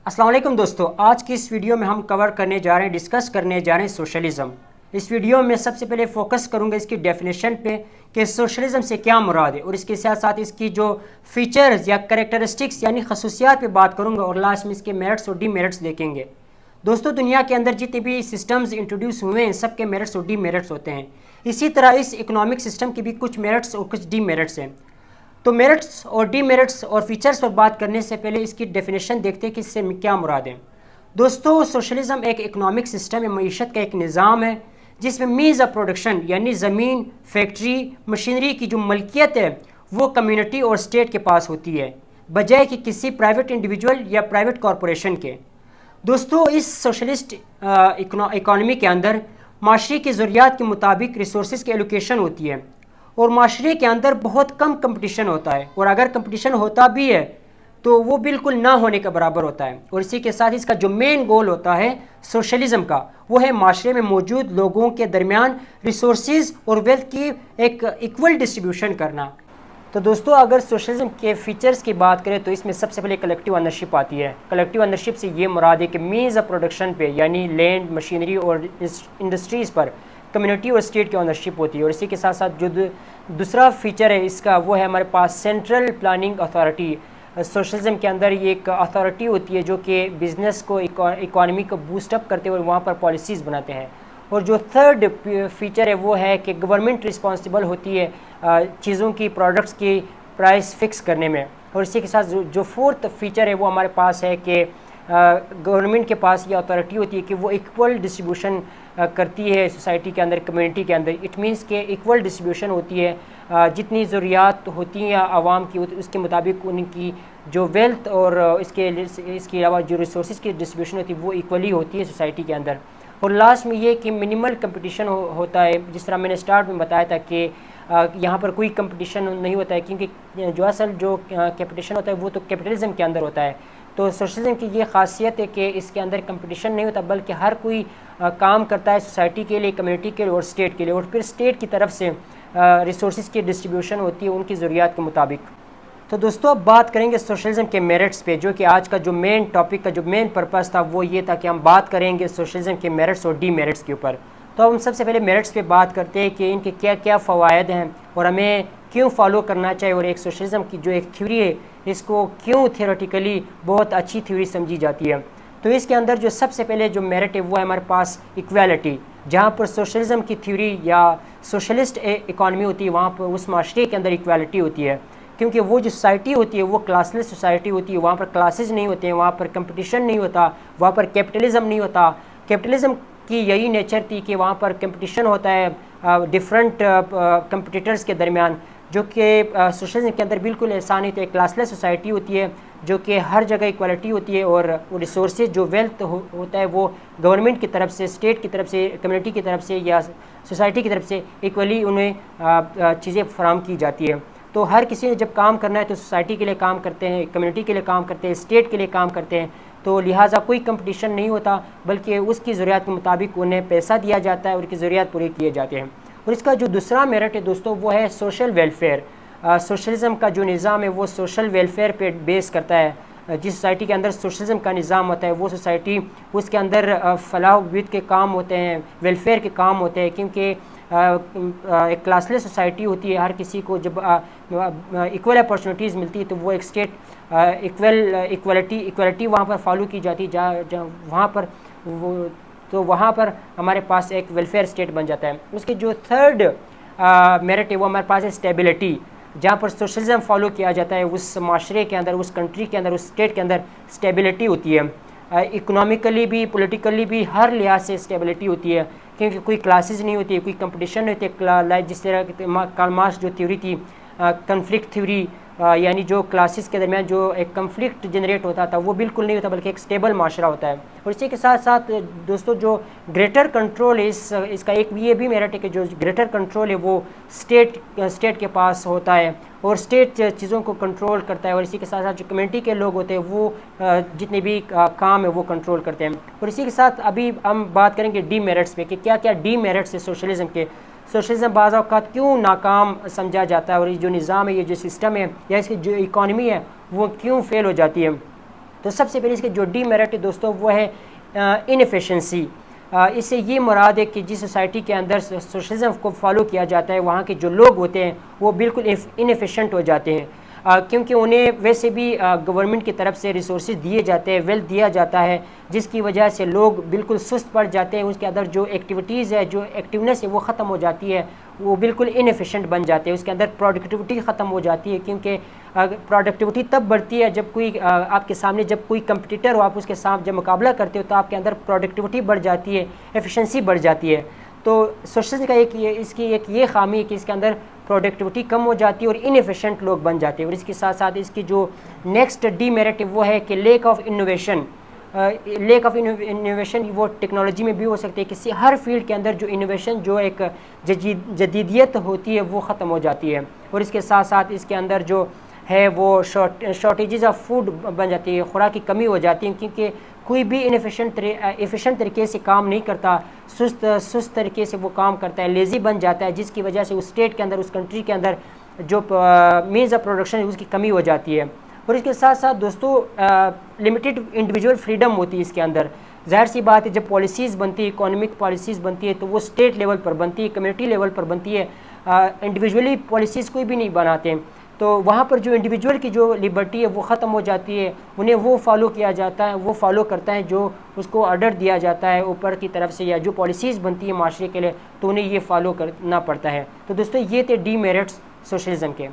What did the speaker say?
السلام علیکم دوستو، آج کی اس ویڈیو میں ہم کور کرنے جا رہے ہیں، ڈسکس کرنے جا رہے ہیں سوشلزم۔ اس ویڈیو میں سب سے پہلے فوکس کروں گا اس کی ڈیفینیشن پہ کہ سوشلزم سے کیا مراد ہے، اور اس کے ساتھ ساتھ اس کی جو فیچرز یا کریکٹرسٹکس یعنی خصوصیات پہ بات کروں گا، اور لاسٹ میں اس کے میرٹس اور ڈی میرٹس دیکھیں گے۔ دوستو، دنیا کے اندر جتنے بھی سسٹمز انٹروڈیوس ہوئے ہیں سب کے میرٹس اور ڈی میرٹس ہوتے ہیں۔ اسی طرح اس اکنامک سسٹم کے بھی کچھ میرٹس اور کچھ ڈی میرٹس ہیں۔ تو میرٹس اور ڈی میرٹس اور فیچرز پر بات کرنے سے پہلے اس کی ڈیفینیشن دیکھتے ہیں کہ اس سے کیا مراد ہے۔ دوستو، سوشلزم ایک اکنامک سسٹم ہے، معیشت کا ایک نظام ہے جس میں مینز آف پروڈکشن یعنی زمین، فیکٹری، مشینری کی جو ملکیت ہے وہ کمیونٹی اور اسٹیٹ کے پاس ہوتی ہے، بجائے کہ کسی پرائیویٹ انڈیویجول یا پرائیویٹ کارپوریشن کے۔ دوستو، اس سوشلسٹ اکانومی کے اندر معاشرے کی ضروریات کے مطابق ریسورسز کی ایلوکیشن ہوتی ہے، اور معاشرے کے اندر بہت کم کمپٹیشن ہوتا ہے، اور اگر کمپٹیشن ہوتا بھی ہے تو وہ بالکل نہ ہونے کے برابر ہوتا ہے۔ اور اسی کے ساتھ اس کا جو مین گول ہوتا ہے سوشلزم کا، وہ ہے معاشرے میں موجود لوگوں کے درمیان ریسورسز اور ویلتھ کی ایک ایکول ڈسٹریبیوشن کرنا۔ تو دوستو، اگر سوشلزم کے فیچرز کی بات کریں تو اس میں سب سے پہلے کلیکٹیو انرشپ آتی ہے۔ کلیکٹیو انرشپ سے یہ مراد ہے کہ مینز آف پروڈکشن پہ یعنی لینڈ، مشینری اور انڈسٹریز پر کمیونٹی اور اسٹیٹ کی اونرشپ ہوتی ہے۔ اور اسی کے ساتھ ساتھ جو دوسرا فیچر ہے اس کا، وہ ہے ہمارے پاس سینٹرل پلاننگ اتھارٹی۔ سوشلزم کے اندر یہ ایک اتھارٹی ہوتی ہے جو کہ بزنس کو، اکانومی کو بوسٹ اپ کرتے ہوئے وہاں پر پالیسیز بناتے ہیں۔ اور جو تھرڈ فیچر ہے وہ ہے کہ گورنمنٹ رسپانسبل ہوتی ہے چیزوں کی، پروڈکٹس کی پرائس فکس کرنے میں۔ اور اسی کے ساتھ جو فورتھ فیچر ہے وہ ہمارے پاس ہے کہ گورنمنٹ کے پاس یہ اتھارٹی ہوتی ہے کہ وہ ایکول ڈسٹریبیوشن کرتی ہے سوسائٹی کے اندر، کمیونٹی کے اندر۔ اٹ مینس کہ ایکول ڈسٹریبیوشن ہوتی ہے، جتنی ضروریات ہوتی ہیں عوام کی اس کے مطابق ان کی جو ویلتھ اور اس کے علاوہ جو ریسورسز کی ڈسٹریبیوشن ہوتی ہے وہ ایکولی ہوتی ہے سوسائٹی کے اندر۔ اور لاسٹ میں یہ کہ منیمل کمپٹیشن ہوتا ہے، جس طرح میں نے سٹارٹ میں بتایا تھا کہ یہاں پر کوئی کمپٹیشن نہیں ہوتا ہے، کیونکہ جو اصل جو کمپٹیشن ہوتا ہے وہ تو کیپٹلزم کے اندر ہوتا ہے۔ تو سوشلزم کی یہ خاصیت ہے کہ اس کے اندر کمپٹیشن نہیں ہوتا، بلکہ ہر کوئی کام کرتا ہے سوسائٹی کے لیے، کمیونٹی کے لیے اور اسٹیٹ کے لیے، اور پھر اسٹیٹ کی طرف سے ریسورسز کی ڈسٹریبیوشن ہوتی ہے ان کی ضروریات کے مطابق۔ تو دوستو، اب بات کریں گے سوشلزم کے میرٹس پہ، جو کہ آج کا جو مین ٹاپک کا جو مین پرپس تھا وہ یہ تھا کہ ہم بات کریں گے سوشلزم کے میرٹس اور ڈی میرٹس کے اوپر۔ تو ہم سب سے پہلے میرٹس پہ بات کرتے ہیں کہ ان کے کیا کیا فوائد ہیں اور ہمیں کیوں فالو کرنا چاہیے، اور ایک سوشلزم کی جو ایک تھیوری ہے اس کو کیوں تھیوریٹیکلی بہت اچھی تھیوری سمجھی جاتی ہے۔ تو اس کے اندر جو سب سے پہلے جو میرٹ ہے وہ ہے ہمارے پاس ایکویلٹی۔ جہاں پر سوشلزم کی تھیوری یا سوشلسٹ اکانومی ہوتی ہے وہاں پر اس معاشرے کے اندر ایکویلٹی ہوتی ہے، کیونکہ وہ جو سوسائٹی ہوتی ہے وہ کلاس لیس سوسائٹی ہوتی ہے، وہاں پر کلاسز نہیں ہوتے ہیں، وہاں پر کمپٹیشن نہیں ہوتا، وہاں پر کیپٹلزم نہیں ہوتا۔ کیپٹلزم کی یہی نیچر تھی کہ وہاں پر کمپٹیشن ہوتا ہے ڈفرینٹ کمپٹیٹرز کے درمیان، جو کہ سوشلزم کے اندر بالکل ایسا نہیں تھا۔ ایک کلاس لیس سوسائٹی ہوتی ہے جو کہ ہر جگہ ایکوالٹی ہوتی ہے، اور ریسورسز جو ویلتھ ہوتا ہے وہ گورنمنٹ کی طرف سے، اسٹیٹ کی طرف سے، کمیونٹی کی طرف سے یا سوسائٹی کی طرف سے ایکولی انہیں چیزیں فراہم کی جاتی ہے۔ تو ہر کسی نے جب کام کرنا ہے تو سوسائٹی کے لیے کام کرتے ہیں، کمیونٹی کے لیے کام کرتے ہیں، اسٹیٹ کے لیے کام کرتے ہیں، تو لہٰذا کوئی کمپٹیشن نہیں ہوتا، بلکہ اس کی ضروریات کے مطابق انہیں پیسہ دیا جاتا ہے اور ان کی ضروریات پوری کیے جاتے ہیں۔ اور اس کا جو دوسرا میرٹ ہے دوستو وہ ہے سوشل ویلفیئر۔ سوشلزم کا جو نظام ہے وہ سوشل ویلفیئر پہ بیس کرتا ہے۔ جس سوسائٹی کے اندر سوشلزم کا نظام ہوتا ہے وہ سوسائٹی، اس کے اندر فلاح و بہبود کے کام ہوتے ہیں، ویلفیئر کے کام ہوتے ہیں، کیونکہ ایک کلاس لیس سوسائٹی ہوتی ہے۔ ہر کسی کو جب ایکول اپارچونیٹیز ملتی ہے تو وہ ایک اسٹیٹ ایکوالٹی وہاں پر فالو کی جاتی ہے، وہاں پر وہاں پر ہمارے پاس ایک ویلفیئر اسٹیٹ بن جاتا ہے۔ اس کی جو تھرڈ میرٹ ہے وہ ہمارے پاس ہے اسٹیبلٹی۔ جہاں پر سوشلزم فالو کیا جاتا ہے اس معاشرے کے اندر، اس کنٹری کے اندر، اس اسٹیٹ کے اندر اسٹیبلٹی ہوتی ہے، اکنامکلی بھی، پولیٹیکلی بھی، ہر لحاظ سے اسٹیبلٹی ہوتی ہے، کیونکہ کوئی کلاسز نہیں ہوتی ہے، کوئی کمپٹیشن نہیں ہوتی ہے۔ جس طرح کارل مارکس جو تھیوری تھی کنفلکٹ تھیوری، یعنی جو کلاسز کے درمیان جو ایک کنفلکٹ جنریٹ ہوتا تھا وہ بالکل نہیں ہوتا، بلکہ ایک اسٹیبل معاشرہ ہوتا ہے۔ اور اسی کے ساتھ ساتھ دوستو جو گریٹر کنٹرول ہے اس کا ایک یہ بھی میرٹ ہے کہ جو گریٹر کنٹرول ہے وہ اسٹیٹ کے پاس ہوتا ہے، اور اسٹیٹ چیزوں کو کنٹرول کرتا ہے، اور اسی کے ساتھ ساتھ جو کمیونٹی کے لوگ ہوتے ہیں وہ جتنے بھی کام ہے وہ کنٹرول کرتے ہیں۔ اور اسی کے ساتھ ابھی ہم بات کریں گے ڈی میرٹس پہ کہ کیا کیا ڈی میرٹس ہے سوشلزم کے۔ سوشلزم بعض اوقات کیوں ناکام سمجھا جاتا ہے، اور یہ جو نظام ہے، یہ جو سسٹم ہے یا اس کی جو اکانومی ہے وہ کیوں فیل ہو جاتی ہے۔ تو سب سے پہلے اس کے جو ڈی میرٹ ہے دوستوں وہ ہے انیفیشنسی. اس سے یہ مراد ہے کہ جس سوسائٹی کے اندر سوشلزم کو فالو کیا جاتا ہے وہاں کے جو لوگ ہوتے ہیں وہ بالکل انیفیشنٹ ہو جاتے ہیں، کیونکہ انہیں ویسے بھی گورنمنٹ کی طرف سے ریسورسز دیے جاتے ہیں، ویلتھ دیا جاتا ہے، جس کی وجہ سے لوگ بالکل سست پڑ جاتے ہیں. اس کے اندر جو ایکٹیویٹیز ہے، جو ایکٹیونیس ہے وہ ختم ہو جاتی ہے، وہ بالکل انیفیشنٹ بن جاتے ہیں. اس کے اندر پروڈکٹیوٹی ختم ہو جاتی ہے، کیونکہ پروڈکٹیوٹی تب بڑھتی ہے جب کوئی آپ کے سامنے جب کوئی کمپٹیٹر ہو، آپ اس کے ساتھ جب مقابلہ کرتے ہو تو آپ کے اندر پروڈکٹیوٹی بڑھ جاتی ہے، ایفیشنسی بڑھ جاتی ہے. تو سوشلزم کا اس کی ایک یہ خامی ہے کہ اس کے اندر پروڈکٹیوٹی کم ہو جاتی ہے اور انیفیشنٹ لوگ بن جاتے ہیں. اور اس کے ساتھ ساتھ اس کی جو نیکسٹ ڈی میرٹ وہ ہے کہ lack of innovation. Lack of innovation وہ ٹیکنالوجی میں بھی ہو سکتی ہے، کسی ہر فیلڈ کے اندر جو انوویشن جو ایک جدیدیت ہوتی ہے وہ ختم ہو جاتی ہے. اور اس کے ساتھ ساتھ اس کے اندر جو ہے وہ شارٹیجز آف فوڈ بن جاتی ہے، خوراک کی کمی ہو جاتی ہے، کیونکہ کوئی بھی ایفیشنٹ طریقے سے کام نہیں کرتا، سست طریقے سے وہ کام کرتا ہے، لیزی بن جاتا ہے، جس کی وجہ سے اس اسٹیٹ کے اندر، اس کنٹری کے اندر جو مینز آف پروڈکشن ہے اس کی کمی ہو جاتی ہے. اور اس کے ساتھ ساتھ دوستوں لمیٹڈ انڈیویجول فریڈم ہوتی ہے اس کے اندر. ظاہر سی بات ہے جب پالیسیز بنتی ہے، اکانومک پالیسیز بنتی ہے تو وہ اسٹیٹ لیول پر بنتی ہے، کمیونٹی لیول پر بنتی ہے، انڈیویجولی پالیسیز کوئی بھی نہیں بناتے ہیں. تو وہاں پر جو انڈیویجول کی جو لبرٹی ہے وہ ختم ہو جاتی ہے، انہیں وہ فالو کیا جاتا ہے، وہ فالو کرتا ہے جو اس کو آرڈر دیا جاتا ہے اوپر کی طرف سے، یا جو پالیسیز بنتی ہے معاشرے کے لیے تو انہیں یہ فالو کرنا پڑتا ہے. تو دوستوں یہ تھے ڈی میرٹس سوشلزم کے.